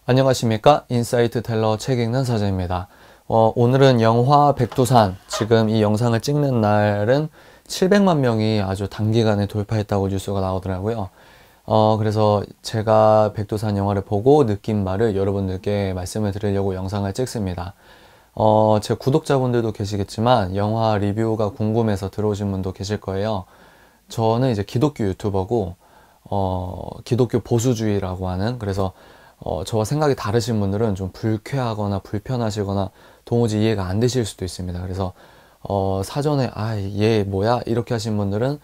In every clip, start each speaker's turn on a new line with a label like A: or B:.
A: 안녕하십니까? 인사이트 텔러 책 읽는 서재입니다. 오늘은 영화 백두산, 지금 이 영상을 찍는 날은 700만 명이 아주 단기간에 돌파했다고 뉴스가 나오더라고요. 그래서 제가 백두산 영화를 보고 느낀 말을 여러분들께 말씀을 드리려고 영상을 찍습니다. 제 구독자분들도 계시겠지만 영화 리뷰가 궁금해서 들어오신 분도 계실 거예요. 저는 이제 기독교 유튜버고 기독교 보수주의라고 하는, 그래서 저와 생각이 다르신 분들은 좀 불쾌하거나 불편하시거나 도무지 이해가 안 되실 수도 있습니다. 그래서 사전에 얘 뭐야? 이렇게 하신 분들은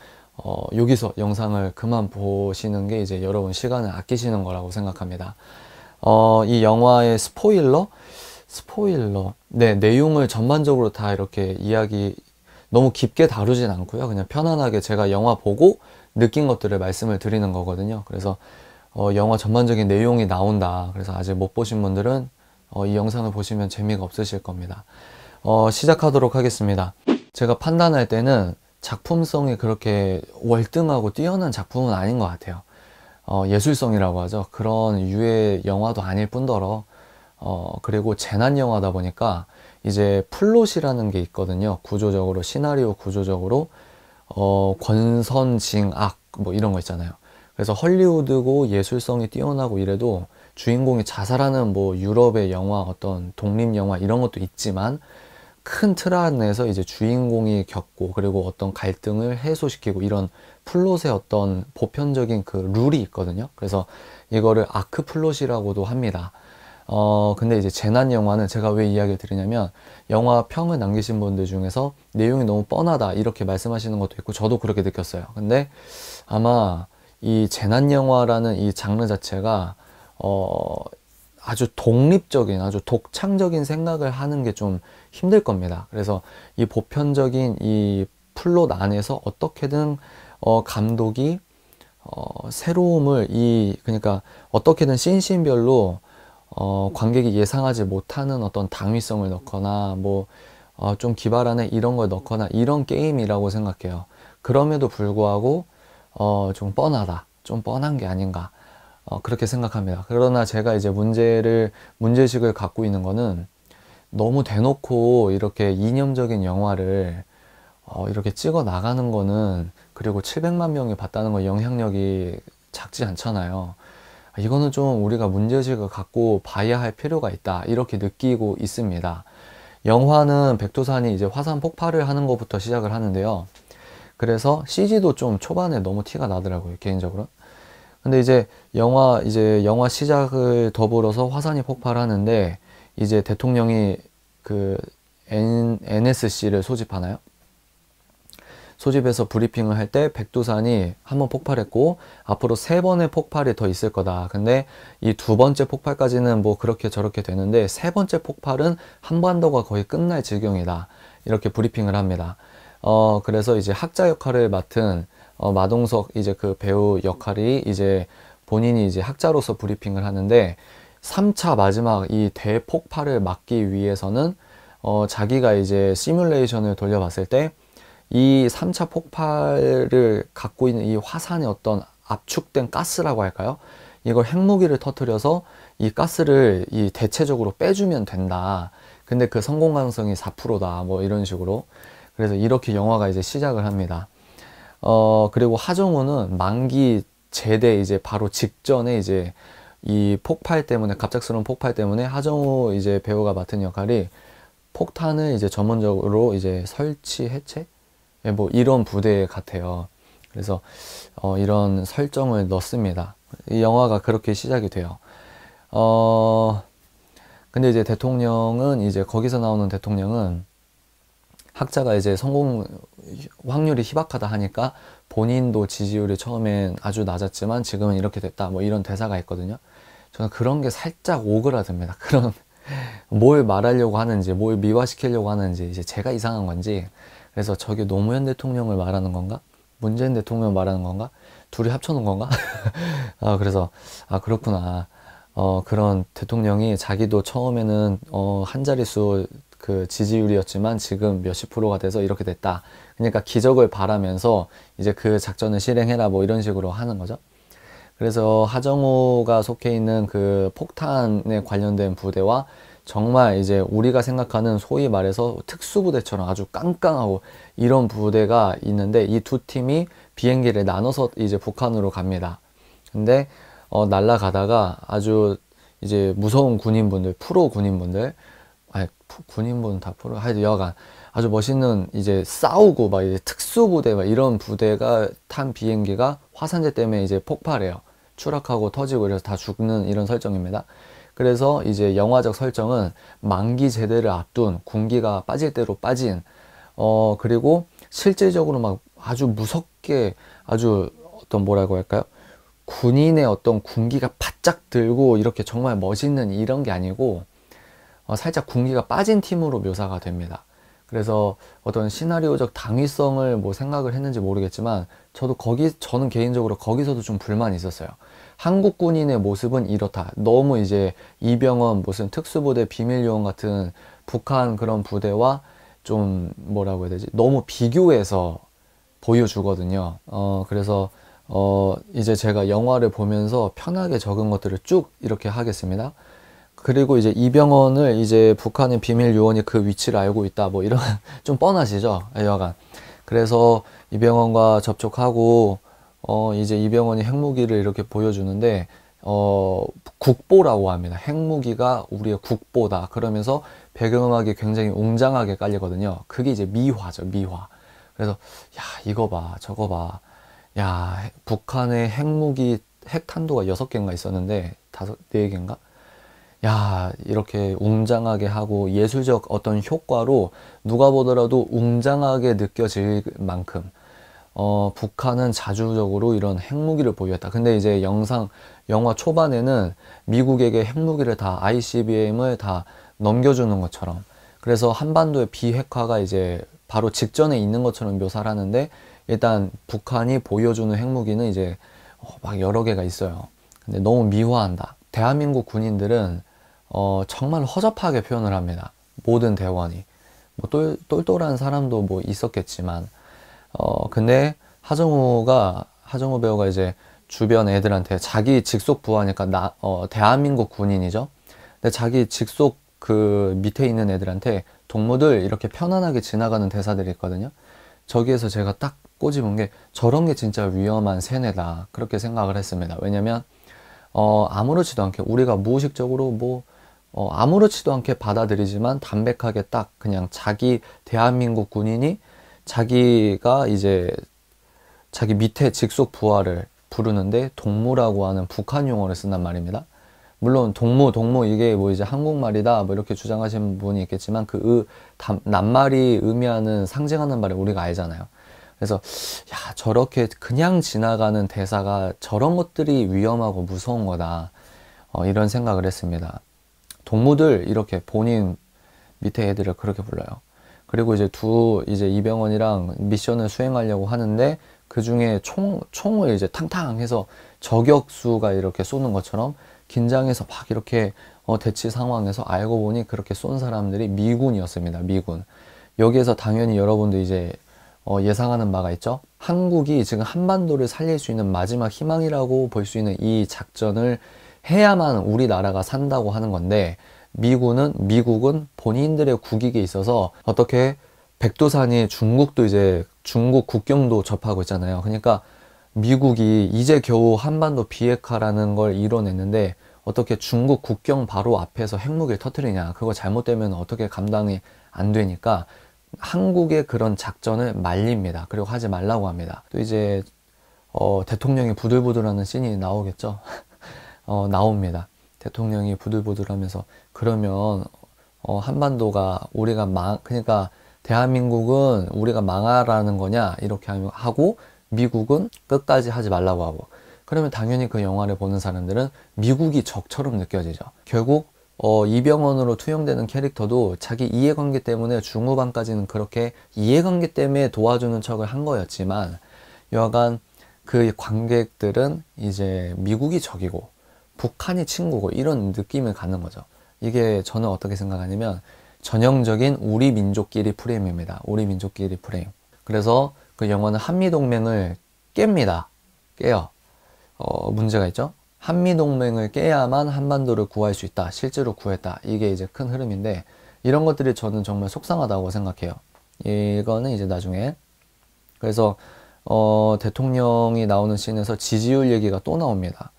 A: 여기서 영상을 그만 보시는 게 이제 여러분 시간을 아끼시는 거라고 생각합니다. 이 영화의 스포일러? 네, 내용을 전반적으로 다 이렇게 너무 깊게 다루진 않고요. 그냥 편안하게 제가 영화 보고 느낀 것들을 말씀을 드리는 거거든요. 그래서 영화 전반적인 내용이 나온다. 그래서 아직 못 보신 분들은 이 영상을 보시면 재미가 없으실 겁니다. 시작하도록 하겠습니다. 제가 판단할 때는 작품성이 그렇게 월등하고 뛰어난 작품은 아닌 것 같아요. 예술성이라고 하죠. 그런 유의 영화도 아닐 뿐더러 그리고 재난 영화다 보니까 이제 플롯이라는 게 있거든요. 구조적으로, 시나리오 구조적으로 권선징악 뭐 이런 거 있잖아요. 그래서 헐리우드고 예술성이 뛰어나고 이래도 주인공이 자살하는 뭐 유럽의 영화, 어떤 독립 영화 이런 것도 있지만 큰 틀 안에서 이제 주인공이 겪고 그리고 어떤 갈등을 해소시키고 이런 플롯의 어떤 보편적인 그 룰이 있거든요. 그래서 이거를 아크 플롯이라고도 합니다. 근데 이제 재난 영화는 제가 왜 이야기를 드리냐면, 영화 평을 남기신 분들 중에서 내용이 너무 뻔하다 이렇게 말씀하시는 것도 있고 저도 그렇게 느꼈어요. 근데 아마 이 재난 영화라는 이 장르 자체가 아주 독립적인, 아주 독창적인 생각을 하는 게 좀 힘들 겁니다. 그래서 이 보편적인 이 플롯 안에서 어떻게든 감독이 새로움을 그러니까 어떻게든 씬별로 관객이 예상하지 못하는 어떤 당위성을 넣거나 뭐 좀 기발하네 이런 걸 넣거나 이런 게임이라고 생각해요. 그럼에도 불구하고 좀 좀 뻔한 게 아닌가 그렇게 생각합니다. 그러나 제가 이제 문제의식을 갖고 있는 거는, 너무 대놓고 이렇게 이념적인 영화를 이렇게 찍어 나가는 거는, 그리고 700만 명이 봤다는 거 영향력이 작지 않잖아요. 이거는 좀 우리가 문제의식을 갖고 봐야 할 필요가 있다 이렇게 느끼고 있습니다. 영화는 백두산이 이제 화산 폭발을 하는 것부터 시작을 하는데요. 그래서 CG도 좀 초반에 너무 티가 나더라고요, 개인적으로. 근데 이제 영화 시작을 더불어서 화산이 폭발하는데, 이제 대통령이 그 NSC를 소집하나요? 소집해서 브리핑을 할 때 백두산이 한번 폭발했고 앞으로 3번의 폭발이 더 있을 거다. 근데 이 2번째 폭발까지는 뭐 그렇게 저렇게 되는데 3번째 폭발은 한반도가 거의 끝날 지경이다. 이렇게 브리핑을 합니다. 그래서 이제 학자 역할을 맡은 마동석 이제 그 배우 역할이 이제 본인이 이제 학자로서 브리핑을 하는데, 3차 마지막 이 대폭발을 막기 위해서는 자기가 이제 시뮬레이션을 돌려봤을 때 이 3차 폭발을 갖고 있는 이 화산의 어떤 압축된 가스라고 할까요? 이걸 핵무기를 터뜨려서 이 가스를 대체적으로 빼주면 된다. 근데 그 성공 가능성이 4%다. 뭐 이런 식으로. 그래서 이렇게 영화가 이제 시작을 합니다. 그리고 하정우는 만기 제대 이제 바로 직전에 이제 이 폭발 때문에, 갑작스러운 폭발 때문에 하정우 이제 배우가 맡은 역할이 폭탄을 이제 전문적으로 이제 설치, 해체? 뭐 이런 부대 같아요. 그래서 이런 설정을 넣습니다. 이 영화가 그렇게 시작이 돼요. 근데 이제 거기서 나오는 대통령은 학자가 이제 성공 확률이 희박하다 하니까 본인도 지지율이 처음엔 아주 낮았지만 지금은 이렇게 됐다. 뭐 이런 대사가 있거든요. 저는 그런 게 살짝 오그라듭니다. 뭘 말하려고 하는지, 뭘 미화시키려고 하는지, 이제 제가 이상한 건지. 그래서 저게 노무현 대통령을 말하는 건가? 문재인 대통령을 말하는 건가? 둘이 합쳐놓은 건가? 그래서 그렇구나. 그런 대통령이 자기도 처음에는 한 자릿수 그 지지율이었지만 지금 몇십 프로가 돼서 이렇게 됐다. 그러니까 기적을 바라면서 이제 그 작전을 실행해라 뭐 이런 식으로 하는 거죠. 그래서 하정우가 속해 있는 그 폭탄에 관련된 부대와 정말 이제 우리가 생각하는 소위 말해서 특수부대처럼 아주 깡깡하고 이런 부대가 있는데, 이 두 팀이 비행기를 나눠서 이제 북한으로 갑니다. 근데 날아가다가 아주 이제 무서운 군인분들, 프로 군인분들, 아니 군인분 다 프로, 하여튼 여간 아주 멋있는 이제 싸우고 막 이제 특수부대 막 이런 부대가 탄 비행기가 화산재 때문에 이제 폭발해요. 추락하고 터지고 이래서 다 죽는 이런 설정입니다. 그래서 이제 영화적 설정은 만기 제대를 앞둔, 군기가 빠질 대로 빠진, 그리고 실질적으로 막 아주 무섭게, 아주 어떤 뭐라고 할까요? 군인의 어떤 군기가 바짝 들고 이렇게 정말 멋있는 이런 게 아니고, 살짝 군기가 빠진 팀으로 묘사가 됩니다. 그래서 어떤 시나리오적 당위성을 뭐 생각을 했는지 모르겠지만, 저는 개인적으로 거기서도 좀 불만이 있었어요. 한국 군인의 모습은 이렇다. 너무 이제 이병헌 무슨 특수부대 비밀요원 같은 북한 그런 부대와 좀 뭐라고 해야 되지? 너무 비교해서 보여주거든요. 그래서 이제 제가 영화를 보면서 편하게 적은 것들을 쭉 이렇게 하겠습니다. 그리고 이제 이병헌을 이제 북한의 비밀 요원이 그 위치를 알고 있다, 뭐 이런 좀 뻔하시죠, 여하간. 그래서 이병헌과 접촉하고 이제 이병헌이 핵무기를 이렇게 보여주는데, 국보라고 합니다. 핵무기가 우리의 국보다 그러면서 배경음악이 굉장히 웅장하게 깔리거든요. 그게 이제 미화죠, 미화. 그래서 야, 이거 봐, 저거 봐, 야, 북한의 핵무기 핵탄두가 6개인가 있었는데 4개인가? 야, 이렇게 웅장하게 하고 예술적 어떤 효과로 누가 보더라도 웅장하게 느껴질 만큼 북한은 자주적으로 이런 핵무기를 보유했다. 근데 이제 영화 초반에는 미국에게 핵무기를 다, ICBM을 다 넘겨주는 것처럼, 그래서 한반도의 비핵화가 이제 바로 직전에 있는 것처럼 묘사를 하는데, 일단 북한이 보여주는 핵무기는 이제 막 여러 개가 있어요. 근데 너무 미화한다. 대한민국 군인들은 정말 허접하게 표현을 합니다. 모든 대원이. 뭐 똘똘한 사람도 뭐 있었겠지만, 근데 하정우 배우가 이제 주변 애들한테, 자기 직속 부하니까 대한민국 군인이죠. 근데 자기 직속 그 밑에 있는 애들한테 동무들 이렇게 편안하게 지나가는 대사들이 있거든요. 저기에서 제가 딱 꼬집은 게, 저런 게 진짜 위험한 세뇌다, 그렇게 생각을 했습니다. 왜냐면 아무렇지도 않게 우리가 무의식적으로 뭐 아무렇지도 않게 받아들이지만 담백하게 딱 그냥 자기 대한민국 군인이 자기가 이제 자기 밑에 직속 부하를 부르는데 동무라고 하는 북한 용어를 쓴단 말입니다. 물론 동무 이게 뭐 이제 한국말이다 뭐 이렇게 주장하시는 분이 있겠지만, 그 낱말이 의미하는, 상징하는 말을 우리가 알잖아요. 그래서 야, 저렇게 그냥 지나가는 대사가 저런 것들이 위험하고 무서운 거다, 이런 생각을 했습니다. 동무들 이렇게 본인 밑에 애들을 그렇게 불러요. 그리고 이제 이병헌이랑 미션을 수행하려고 하는데, 그 중에 총을 이제 탕탕 해서 저격수가 이렇게 쏘는 것처럼 긴장해서 막 이렇게 대치 상황에서 알고 보니 그렇게 쏜 사람들이 미군이었습니다. 미군. 여기에서 당연히 여러분도 이제 예상하는 바가 있죠. 한국이 지금 한반도를 살릴 수 있는 마지막 희망이라고 볼 수 있는 이 작전을 해야만 우리나라가 산다고 하는 건데, 미국은 본인들의 국익에 있어서, 어떻게 백두산이 중국도 이제 중국 국경도 접하고 있잖아요. 그러니까 미국이 이제 겨우 한반도 비핵화라는 걸 이뤄냈는데 어떻게 중국 국경 바로 앞에서 핵무기를 터뜨리냐, 그거 잘못되면 어떻게 감당이 안 되니까 한국의 그런 작전을 말립니다. 그리고 하지 말라고 합니다. 또 이제 대통령이 부들부들하는 씬이 나오겠죠. 나옵니다. 대통령이 부들부들하면서, 그러면 한반도가 그러니까 대한민국은 우리가 망하라는 거냐, 이렇게 하고 미국은 끝까지 하지 말라고 하고, 그러면 당연히 그 영화를 보는 사람들은 미국이 적처럼 느껴지죠. 결국 이병헌으로 투영되는 캐릭터도 자기 이해관계 때문에 중후반까지는 그렇게 이해관계 때문에 도와주는 척을 한 거였지만, 여하간 그 관객들은 이제 미국이 적이고 북한이 친구고 이런 느낌을 갖는 거죠. 이게 저는 어떻게 생각하냐면 전형적인 우리 민족끼리 프레임입니다. 우리 민족끼리 프레임. 그래서 그 영화는 한미동맹을 깨요. 문제가 있죠. 한미동맹을 깨야만 한반도를 구할 수 있다. 실제로 구했다. 이게 이제 큰 흐름인데 이런 것들이 저는 정말 속상하다고 생각해요. 이거는 이제 나중에. 그래서 대통령이 나오는 씬에서 지지율 얘기가 또 나옵니다.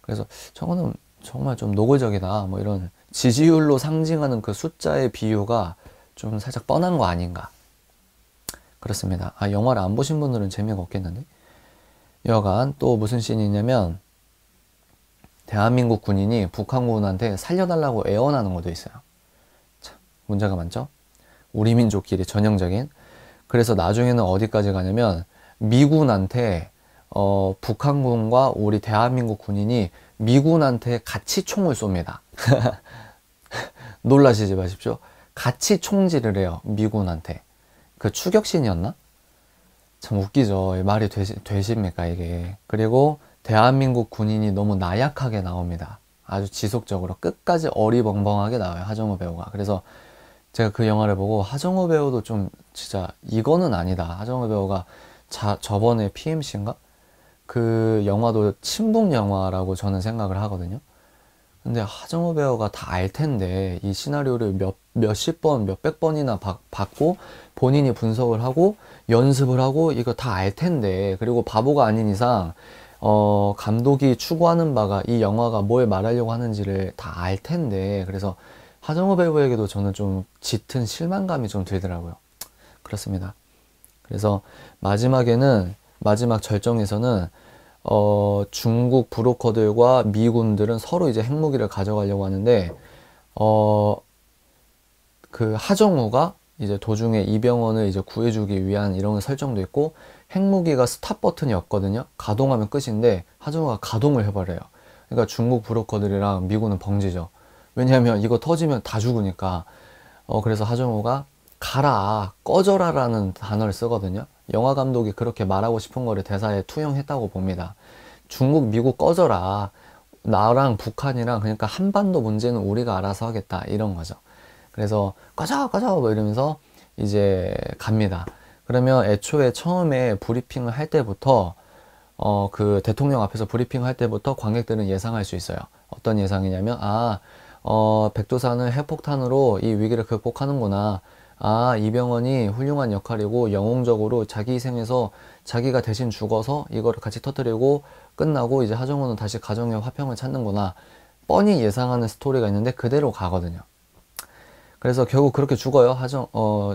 A: 그래서 저거는 정말 좀 노골적이다. 뭐 이런 지지율로 상징하는 그 숫자의 비유가 좀 살짝 뻔한 거 아닌가. 그렇습니다. 아, 영화를 안 보신 분들은 재미가 없겠는데. 여간 또 무슨 씬이 있냐면 대한민국 군인이 북한군한테 살려달라고 애원하는 것도 있어요. 참, 문제가 많죠? 우리 민족끼리 전형적인. 그래서 나중에는 어디까지 가냐면 미군한테 북한군과 우리 대한민국 군인이 미군한테 같이 총을 쏘니다. 놀라시지 마십시오. 같이 총질을 해요. 미군한테. 그 추격신이었나? 참 웃기죠. 말이 되십니까 이게. 그리고 대한민국 군인이 너무 나약하게 나옵니다. 아주 지속적으로 끝까지 어리벙벙하게 나와요. 하정우 배우가. 그래서 제가 그 영화를 보고 하정우 배우도 좀 진짜 이거는 아니다. 하정우 배우가 저번에 PMC인가? 그 영화도 친북 영화라고 저는 생각을 하거든요. 근데 하정우 배우가 다 알 텐데 이 시나리오를 몇십 번, 몇백 번이나 받고 본인이 분석을 하고 연습을 하고 이거 다 알 텐데 그리고 바보가 아닌 이상 감독이 추구하는 바가 이 영화가 뭘 말하려고 하는지를 다 알 텐데 그래서 하정우 배우에게도 저는 좀 짙은 실망감이 좀 들더라고요. 그렇습니다. 그래서 마지막 절정에서는 중국 브로커들과 미군들은 서로 이제 핵무기를 가져가려고 하는데 그 하정우가 이제 도중에 이병헌을 이제 구해주기 위한 이런 설정도 있고 핵무기가 스탑 버튼이 없거든요. 가동하면 끝인데 하정우가 가동을 해버려요. 그러니까 중국 브로커들이랑 미군은 벙지죠. 왜냐하면 이거 터지면 다 죽으니까. 그래서 하정우가 가라, 꺼져라 라는 단어를 쓰거든요. 영화 감독이 그렇게 말하고 싶은 거를 대사에 투영했다고 봅니다. 중국, 미국 꺼져라. 나랑 북한이랑 그러니까 한반도 문제는 우리가 알아서 하겠다. 이런 거죠. 그래서 꺼져, 꺼져 뭐 이러면서 이제 갑니다. 그러면 애초에 처음에 브리핑을 할 때부터 그 대통령 앞에서 브리핑을 할 때부터 관객들은 예상할 수 있어요. 어떤 예상이냐면 백두산을 핵폭탄으로 이 위기를 극복하는구나. 이병헌이 훌륭한 역할이고 영웅적으로 자기 희생해서 자기가 대신 죽어서 이거를 같이 터뜨리고 끝나고 이제 하정우는 다시 가정의 화평을 찾는구나. 뻔히 예상하는 스토리가 있는데 그대로 가거든요. 그래서 결국 그렇게 죽어요.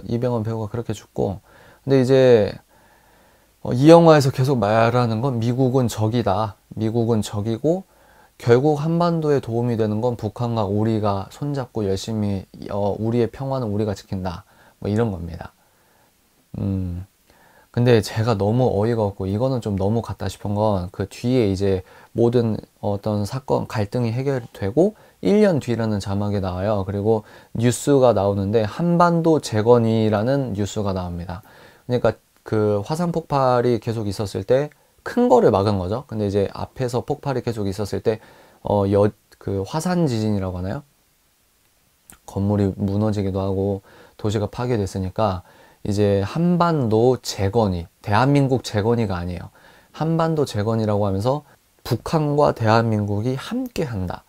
A: 이병헌 배우가 그렇게 죽고. 근데 이제 이 영화에서 계속 말하는 건 미국은 적이다. 미국은 적이고 결국 한반도에 도움이 되는 건 북한과 우리가 손잡고 열심히 우리의 평화는 우리가 지킨다. 뭐 이런 겁니다. 근데 제가 너무 어이가 없고 이거는 좀 너무 같다 싶은 건 그 뒤에 이제 모든 어떤 사건 갈등이 해결되고 1년 뒤라는 자막이 나와요. 그리고 뉴스가 나오는데 한반도 재건이라는 뉴스가 나옵니다. 그러니까 그 화산 폭발이 계속 있었을 때 큰 거를 막은 거죠. 근데 이제 앞에서 폭발이 계속 있었을 때 그 화산 지진이라고 하나요? 건물이 무너지기도 하고 도시가 파괴됐으니까 이제 한반도 재건이, 대한민국 재건이가 아니에요. 한반도 재건이라고 하면서 북한과 대한민국이 함께 한다.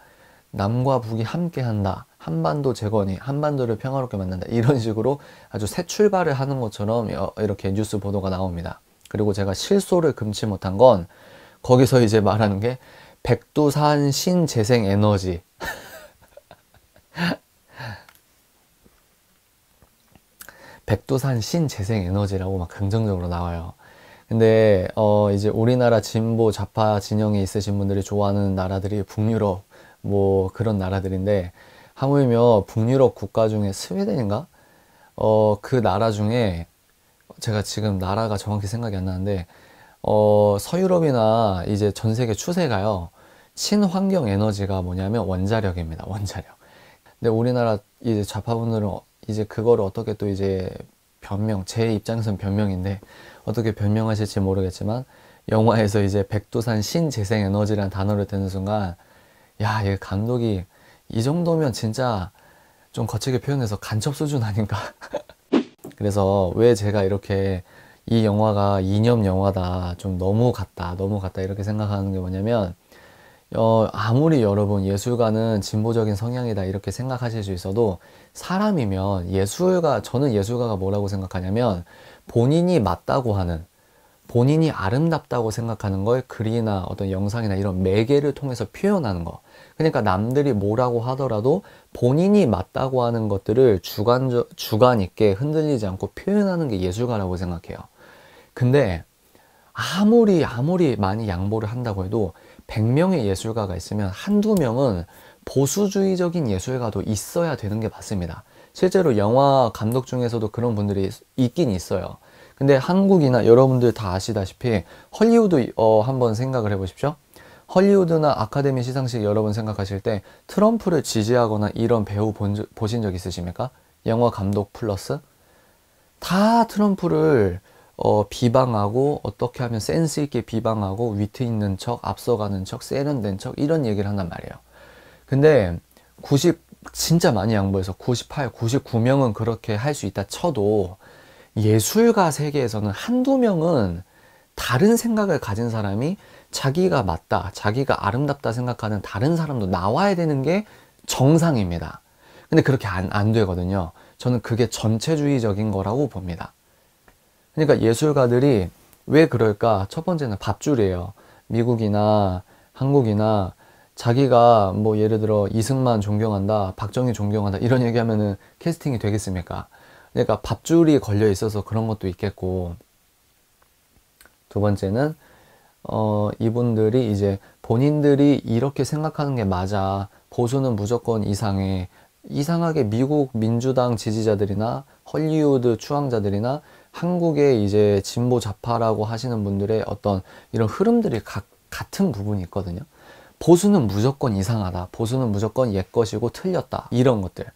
A: 남과 북이 함께 한다. 한반도 재건이, 한반도를 평화롭게 만든다. 이런 식으로 아주 새 출발을 하는 것처럼 이렇게 뉴스 보도가 나옵니다. 그리고 제가 실소를 금치 못한 건 거기서 이제 말하는 게 백두산 신재생에너지. 백두산 신재생에너지라고 막 긍정적으로 나와요. 근데 이제 우리나라 진보 좌파 진영에 있으신 분들이 좋아하는 나라들이 북유럽 뭐 그런 나라들인데 하물며 북유럽 국가 중에 스웨덴인가? 그 나라 중에 제가 지금 나라가 정확히 생각이 안 나는데 서유럽이나 이제 전 세계 추세가요. 친환경 에너지가 뭐냐면 원자력입니다. 원자력. 근데 우리나라 이제 좌파분들은 이제 그거를 어떻게 또 이제 제 입장에서는 변명인데 어떻게 변명하실지 모르겠지만 영화에서 이제 백두산 신재생에너지라는 단어를 듣는 순간 야, 이 감독이 이 정도면 진짜 좀 거칠게 표현해서 간첩 수준 아닌가? 그래서 왜 제가 이렇게 이 영화가 이념 영화다, 좀 너무 같다 이렇게 생각하는 게 뭐냐면, 아무리 여러분 예술가는 진보적인 성향이다 이렇게 생각하실 수 있어도 사람이면 저는 예술가가 뭐라고 생각하냐면 본인이 맞다고 하는, 본인이 아름답다고 생각하는 걸 글이나 어떤 영상이나 이런 매개를 통해서 표현하는 거. 그러니까 남들이 뭐라고 하더라도 본인이 맞다고 하는 것들을 주관 있게 흔들리지 않고 표현하는 게 예술가라고 생각해요. 근데 아무리 많이 양보를 한다고 해도 100명의 예술가가 있으면 한두 명은 보수주의적인 예술가도 있어야 되는 게 맞습니다. 실제로 영화 감독 중에서도 그런 분들이 있긴 있어요. 근데 한국이나 여러분들 다 아시다시피 헐리우드 한번 생각을 해보십시오. 헐리우드나 아카데미 시상식 여러분 생각하실 때 트럼프를 지지하거나 이런 배우 보신 적 있으십니까? 영화 감독 플러스 다 트럼프를 비방하고 어떻게 하면 센스 있게 비방하고 위트 있는 척, 앞서가는 척, 세련된 척 이런 얘기를 한단 말이에요. 근데 진짜 많이 양보해서 98, 99명은 그렇게 할 수 있다 쳐도 예술가 세계에서는 한두 명은 다른 생각을 가진 사람이 자기가 맞다, 자기가 아름답다 생각하는 다른 사람도 나와야 되는 게 정상입니다. 근데 그렇게 안 되거든요. 저는 그게 전체주의적인 거라고 봅니다. 그러니까 예술가들이 왜 그럴까? 첫 번째는 밥줄이에요. 미국이나 한국이나 자기가 뭐 예를 들어 이승만 존경한다, 박정희 존경한다 이런 얘기하면은 캐스팅이 되겠습니까? 그러니까 밥줄이 걸려 있어서 그런 것도 있겠고, 두 번째는 이분들이 이제 본인들이 이렇게 생각하는 게 맞아, 보수는 무조건 이상하게 미국 민주당 지지자들이나 헐리우드 추앙자들이나 한국의 이제 진보 좌파라고 하시는 분들의 어떤 이런 흐름들이 같은 부분이 있거든요. 보수는 무조건 이상하다, 보수는 무조건 옛것이고 틀렸다 이런 것들.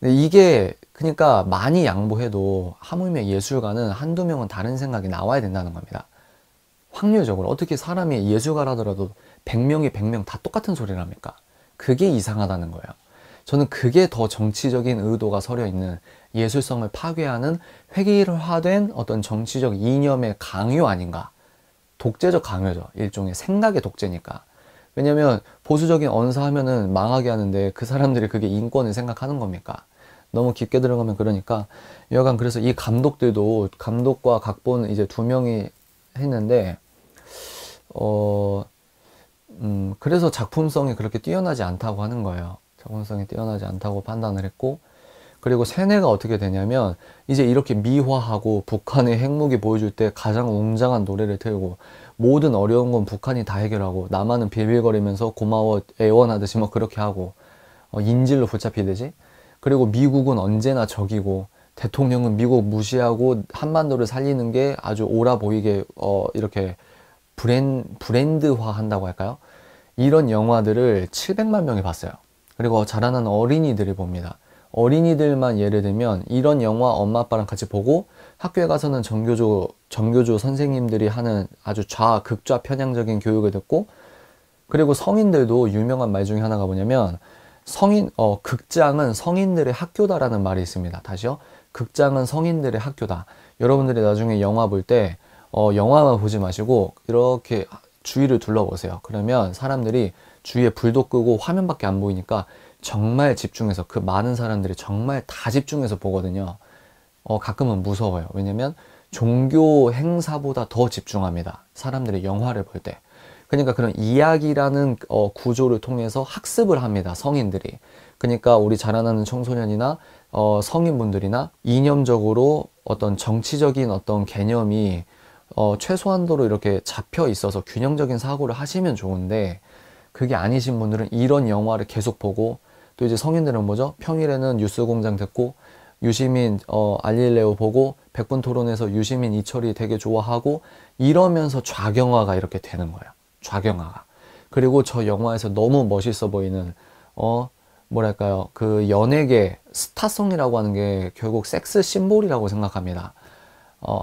A: 근데 이게 그러니까 많이 양보해도 하물며 예술가는 한두 명은 다른 생각이 나와야 된다는 겁니다. 확률적으로 어떻게 사람이 예술가라더라도 100명이 100명 다 똑같은 소리를 합니까? 그게 이상하다는 거예요. 저는 그게 더 정치적인 의도가 서려 있는, 예술성을 파괴하는 획일화된 어떤 정치적 이념의 강요 아닌가. 독재적 강요죠. 일종의 생각의 독재니까. 왜냐면 보수적인 언사하면은 망하게 하는데 그 사람들이 그게 인권을 생각하는 겁니까? 너무 깊게 들어가면 그러니까. 여간 그래서 이 감독들도, 감독과 각본 이제 두 명이 했는데 그래서 작품성이 그렇게 뛰어나지 않다고 하는 거예요. 작품성이 뛰어나지 않다고 판단을 했고, 그리고 세뇌가 어떻게 되냐면 이제 이렇게 미화하고 북한의 핵무기 보여줄 때 가장 웅장한 노래를 틀고 모든 어려운 건 북한이 다 해결하고 남한은 빌빌거리면서 고마워 애원하듯이 뭐 그렇게 하고 인질로 붙잡히듯이, 그리고 미국은 언제나 적이고 대통령은 미국 무시하고 한반도를 살리는 게 아주 옳아 보이게 이렇게 브랜드화 한다고 할까요? 이런 영화들을 700만 명이 봤어요. 그리고 자라나는 어린이들이 봅니다. 어린이들만 예를 들면 이런 영화 엄마 아빠랑 같이 보고 학교에 가서는 정교조 선생님들이 하는 아주 극좌 편향적인 교육을 듣고, 그리고 성인들도 유명한 말 중에 하나가 뭐냐면 극장은 성인들의 학교다라는 말이 있습니다. 다시요. 극장은 성인들의 학교다. 여러분들이 나중에 영화 볼 때 영화만 보지 마시고 이렇게 주위를 둘러보세요. 그러면 사람들이 주위에 불도 끄고 화면밖에 안 보이니까 정말 집중해서, 그 많은 사람들이 정말 다 집중해서 보거든요. 가끔은 무서워요. 왜냐면 종교 행사보다 더 집중합니다. 사람들이 영화를 볼 때. 그러니까 그런 이야기라는 구조를 통해서 학습을 합니다. 성인들이. 그러니까 우리 자라나는 청소년이나 성인분들이나 이념적으로 어떤 정치적인 어떤 개념이 최소한도로 이렇게 잡혀 있어서 균형적인 사고를 하시면 좋은데, 그게 아니신 분들은 이런 영화를 계속 보고, 또 이제 성인들은 뭐죠? 평일에는 뉴스공장 듣고 유시민 알릴레오 보고 백분 토론에서 유시민 이철이 되게 좋아하고 이러면서 좌경화가 이렇게 되는 거예요. 좌경화가. 그리고 저 영화에서 너무 멋있어 보이는 뭐랄까요, 그 연예계 스타성이라고 하는 게 결국 섹스 심볼이라고 생각합니다.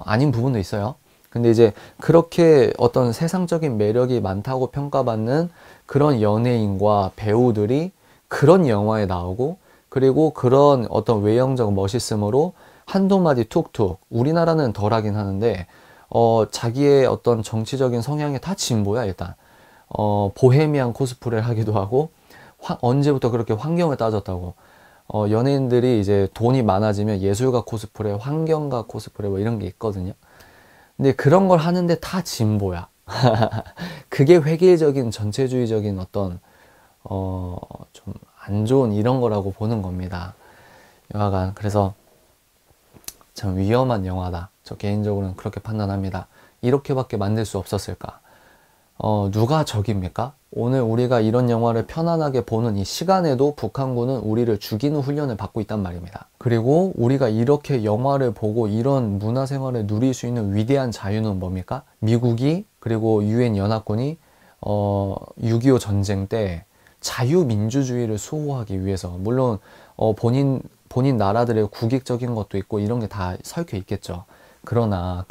A: 아닌 부분도 있어요. 근데 이제 그렇게 어떤 세상적인 매력이 많다고 평가받는 그런 연예인과 배우들이 그런 영화에 나오고, 그리고 그런 어떤 외형적 멋있음으로 한두 마디 툭툭. 우리나라는 덜하긴 하는데 자기의 어떤 정치적인 성향이 다 진보야 일단. 보헤미안 코스프레를 하기도 하고 언제부터 그렇게 환경을 따졌다고. 연예인들이 이제 돈이 많아지면 예술가 코스프레, 환경가 코스프레 뭐 이런 게 있거든요. 근데 그런 걸 하는데 다 진보야. 그게 획일적인 전체주의적인 어떤 좀 안 좋은 이런 거라고 보는 겁니다. 여하간 그래서 참 위험한 영화다. 저 개인적으로는 그렇게 판단합니다. 이렇게밖에 만들 수 없었을까? 누가 적입니까? 오늘 우리가 이런 영화를 편안하게 보는 이 시간에도 북한군은 우리를 죽이는 훈련을 받고 있단 말입니다. 그리고 우리가 이렇게 영화를 보고 이런 문화생활을 누릴 수 있는 위대한 자유는 뭡니까? 미국이 그리고 유엔 연합군이 6.25 전쟁 때 자유민주주의를 수호하기 위해서 물론 본인 나라들의 국익적인 것도 있고 이런 게 다 얽혀 있겠죠. 그러나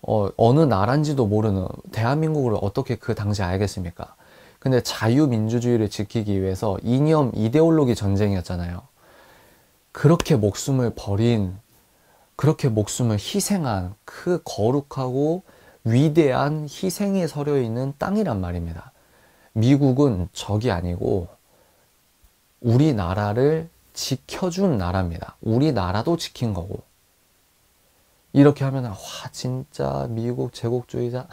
A: 어느 나라인지도 모르는 대한민국을 어떻게 그 당시에 알겠습니까? 근데 자유민주주의를 지키기 위해서 이념 이데올로기 전쟁이었잖아요. 그렇게 목숨을 버린, 그렇게 목숨을 희생한 그 거룩하고 위대한 희생이 서려 있는 땅이란 말입니다. 미국은 적이 아니고 우리나라를 지켜준 나라입니다. 우리나라도 지킨 거고. 이렇게 하면 와 진짜 미국 제국주의자?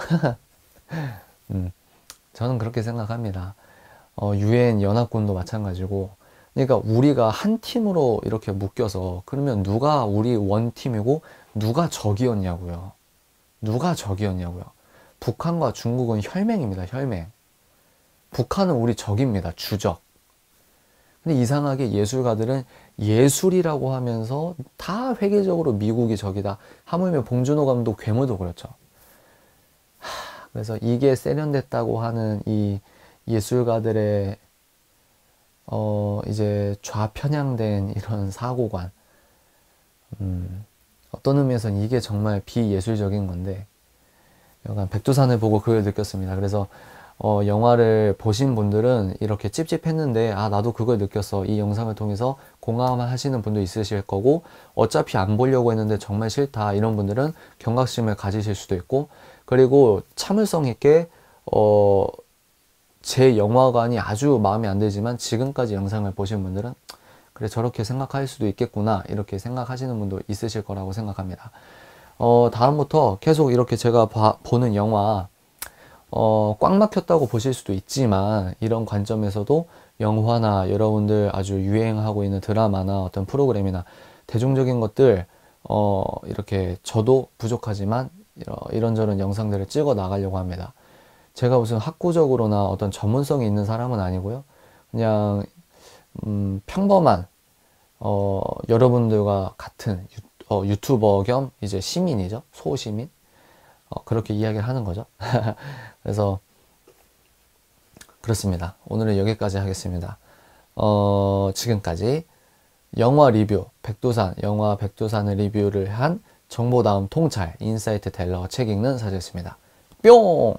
A: 저는 그렇게 생각합니다. 유엔 연합군도 마찬가지고. 그러니까 우리가 한 팀으로 이렇게 묶여서 그러면 누가 우리 원팀이고 누가 적이었냐고요. 누가 적이었냐고요. 북한과 중국은 혈맹입니다. 혈맹. 북한은 우리 적입니다. 주적. 근데 이상하게 예술가들은 예술이라고 하면서 다 획일적으로 미국이 적이다. 하물며 봉준호 감독 괴물도 그렇죠. 그래서 이게 세련됐다고 하는 이 예술가들의 이제 좌편향된 이런 사고관. 어떤 의미에서는 이게 정말 비예술적인 건데 약간 백두산을 보고 그걸 느꼈습니다. 그래서 영화를 보신 분들은 이렇게 찝찝했는데 나도 그걸 느꼈어. 이 영상을 통해서 공감하시는 분도 있으실 거고 어차피 안 보려고 했는데 정말 싫다 이런 분들은 경각심을 가지실 수도 있고 그리고 참을성 있게 제 영화관이 아주 마음에 안 들지만 지금까지 영상을 보신 분들은 그래 저렇게 생각할 수도 있겠구나 이렇게 생각하시는 분도 있으실 거라고 생각합니다. 다음부터 계속 이렇게 제가 보는 영화 꽉 막혔다고 보실 수도 있지만 이런 관점에서도 영화나 여러분들 아주 유행하고 있는 드라마나 어떤 프로그램이나 대중적인 것들 이렇게 저도 부족하지만 이런저런 영상들을 찍어 나가려고 합니다. 제가 무슨 학구적으로나 어떤 전문성이 있는 사람은 아니고요. 그냥 평범한 여러분들과 같은 유튜버 겸 이제 시민이죠. 소시민. 그렇게 이야기를 하는 거죠. 그래서 그렇습니다. 오늘은 여기까지 하겠습니다. 지금까지 영화 리뷰 영화 백두산을 리뷰를 한 정보다움 통찰 인사이트 텔러 책 읽는 사제였습니다. 뿅!